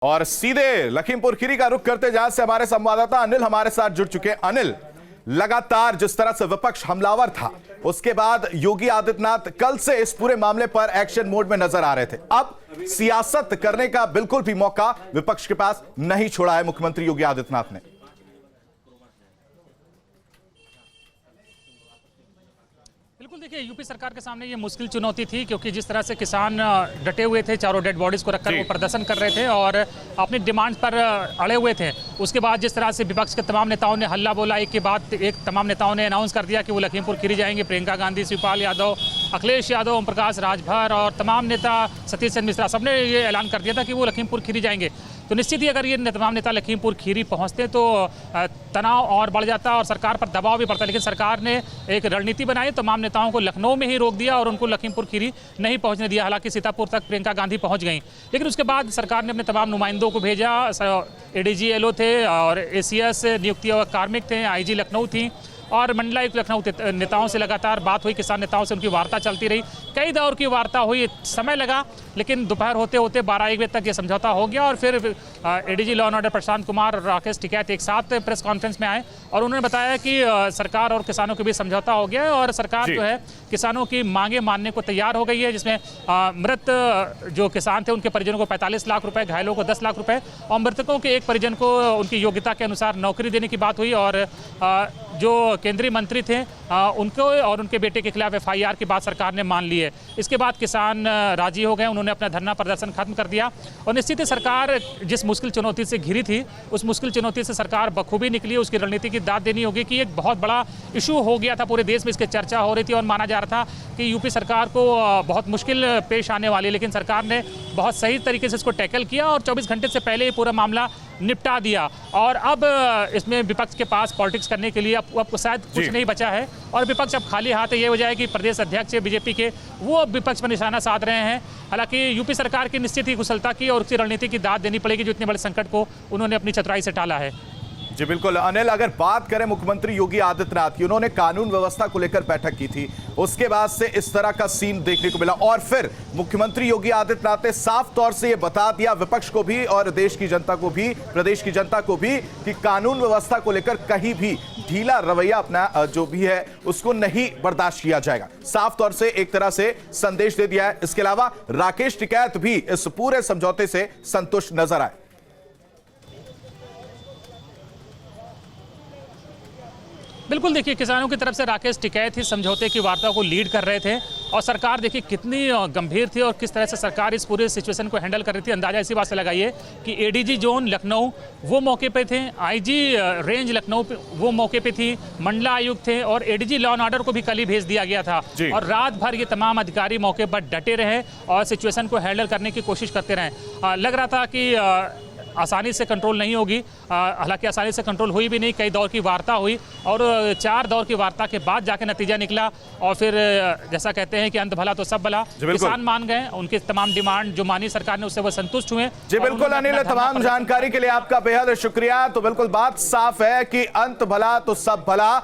और सीधे लखीमपुर खीरी का रुख करते जहां से हमारे संवाददाता अनिल हमारे साथ जुड़ चुके हैं। अनिल, लगातार जिस तरह से विपक्ष हमलावर था, उसके बाद योगी आदित्यनाथ कल से इस पूरे मामले पर एक्शन मोड में नजर आ रहे थे। अब सियासत करने का बिल्कुल भी मौका विपक्ष के पास नहीं छोड़ा है मुख्यमंत्री योगी आदित्यनाथ ने। बिल्कुल, देखिए, यूपी सरकार के सामने ये मुश्किल चुनौती थी, क्योंकि जिस तरह से किसान डटे हुए थे, चारों डेड बॉडीज को रखकर वो प्रदर्शन कर रहे थे और अपनी डिमांड पर अड़े हुए थे। उसके बाद जिस तरह से विपक्ष के तमाम नेताओं ने हल्ला बोला, एक के बाद एक तमाम नेताओं ने अनाउंस कर दिया कि वो लखीमपुर खीरी जाएंगे। प्रियंका गांधी, शिवपाल यादव, अखिलेश यादव, ओम प्रकाश राजभर और तमाम नेता, सतीश चंद्र मिश्रा, सबने ये ऐलान कर दिया था कि वो लखीमपुर खीरी जाएंगे। तो निश्चित ही अगर ये तमाम नेता लखीमपुर खीरी पहुंचते तो तनाव और बढ़ जाता और सरकार पर दबाव भी पड़ता। लेकिन सरकार ने एक रणनीति बनाई, तमाम नेताओं को लखनऊ में ही रोक दिया और उनको लखीमपुर खीरी नहीं पहुंचने दिया। हालांकि सीतापुर तक प्रियंका गांधी पहुंच गई, लेकिन उसके बाद सरकार ने अपने तमाम नुमाइंदों को भेजा। एडीजी एलओ थे और एसीएस नियुक्ति और कार्मिक थे, आईजी लखनऊ थी और मंडलायुक्त लखनऊ नेताओं से लगातार बात हुई। किसान नेताओं से उनकी वार्ता चलती रही, कई दौर की वार्ता हुई, समय लगा, लेकिन दोपहर होते होते 12-1 बजे तक ये समझौता हो गया। और फिर ADG law and order Prashant Kumar और राकेश टिकैत एक साथ प्रेस कॉन्फ्रेंस में आए और उन्होंने बताया कि सरकार और किसानों के बीच समझौता हो गया है और सरकार जो है किसानों की मांगे मानने को तैयार हो गई है, जिसमें मृत जो किसान थे उनके परिजनों को 45 लाख रुपए, घायलों को 10 लाख रुपए और मृतकों के एक परिजन को उनकी योग्यता के अनुसार नौकरी देने की बात हुई। और जो केंद्रीय मंत्री थे उनको और उनके बेटे के खिलाफ एफआईआर की बात सरकार ने मान ली है। इसके बाद किसान राजी हो गए, उन्होंने अपना धरना प्रदर्शन खत्म कर दिया और निश्चित ही सरकार जिस मुश्किल चुनौती से घिरी थी, उस मुश्किल चुनौती से सरकार बखूबी निकली। उसकी रणनीति की दाद देनी होगी कि एक बहुत बड़ा इशू हो गया था, पूरे देश में इसकी चर्चा हो रही थी और माना जा रहा था कि यूपी सरकार को बहुत मुश्किल पेश आने वाली, लेकिन सरकार ने बहुत सही तरीके से इसको टैकल किया और 24 घंटे से पहले ये पूरा मामला निपटा दिया। और अब इसमें विपक्ष के पास पॉलिटिक्स करने के लिए अब शायद कुछ नहीं बचा है और विपक्ष अब खाली हाथ है। ये वजह है कि प्रदेश अध्यक्ष बीजेपी के वो विपक्ष पर निशाना साध रहे हैं। हालांकि यूपी सरकार की निश्चित ही कुशलता की और उसकी रणनीति की दाद देनी पड़ेगी, जो इतने बड़े संकट को उन्होंने अपनी चतुराई से टाला है। जी बिल्कुल अनिल, अगर बात करें मुख्यमंत्री योगी आदित्यनाथ की, उन्होंने कानून व्यवस्था को लेकर बैठक की थी, उसके बाद से इस तरह का सीन देखने को मिला और फिर मुख्यमंत्री योगी आदित्यनाथ ने साफ तौर से यह बता दिया विपक्ष को भी और देश की जनता को भी, प्रदेश की जनता को भी, कि कानून व्यवस्था को लेकर कहीं भी ढीला रवैया अपना जो भी है उसको नहीं बर्दाश्त किया जाएगा। साफ तौर से एक तरह से संदेश दे दिया है। इसके अलावा राकेश टिकैत भी इस पूरे समझौते से संतुष्ट नजर आए। बिल्कुल, देखिए, किसानों की तरफ से राकेश टिकैत ही समझौते की वार्ता को लीड कर रहे थे और सरकार देखिए कितनी गंभीर थी और किस तरह से सरकार इस पूरे सिचुएशन को हैंडल कर रही थी। अंदाजा इसी बात से लगाइए कि एडीजी जोन लखनऊ वो मौके पे थे, आईजी रेंज लखनऊ वो मौके पे थी, मंडला आयुक्त थे और एडीजी लॉ एंड ऑर्डर को भी कल ही भेज दिया गया था। और रात भर ये तमाम अधिकारी मौके पर डटे रहे और सिचुएशन को हैंडल करने की कोशिश करते रहे। लग रहा था कि आसानी से कंट्रोल नहीं होगी, हालांकि आसानी से कंट्रोल हुई भी नहीं। कई दौर की वार्ता हुई और 4 दौर की वार्ता के बाद जाके नतीजा निकला और फिर जैसा कहते हैं कि अंत भला तो सब भला। किसान मान गए, उनकी तमाम डिमांड जो मानी सरकार ने उससे वो संतुष्ट हुए। जी बिल्कुल अनिल, तमाम जानकारी के लिए आपका बेहद शुक्रिया। तो बिल्कुल बात साफ है कि अंत भला तो सब भला।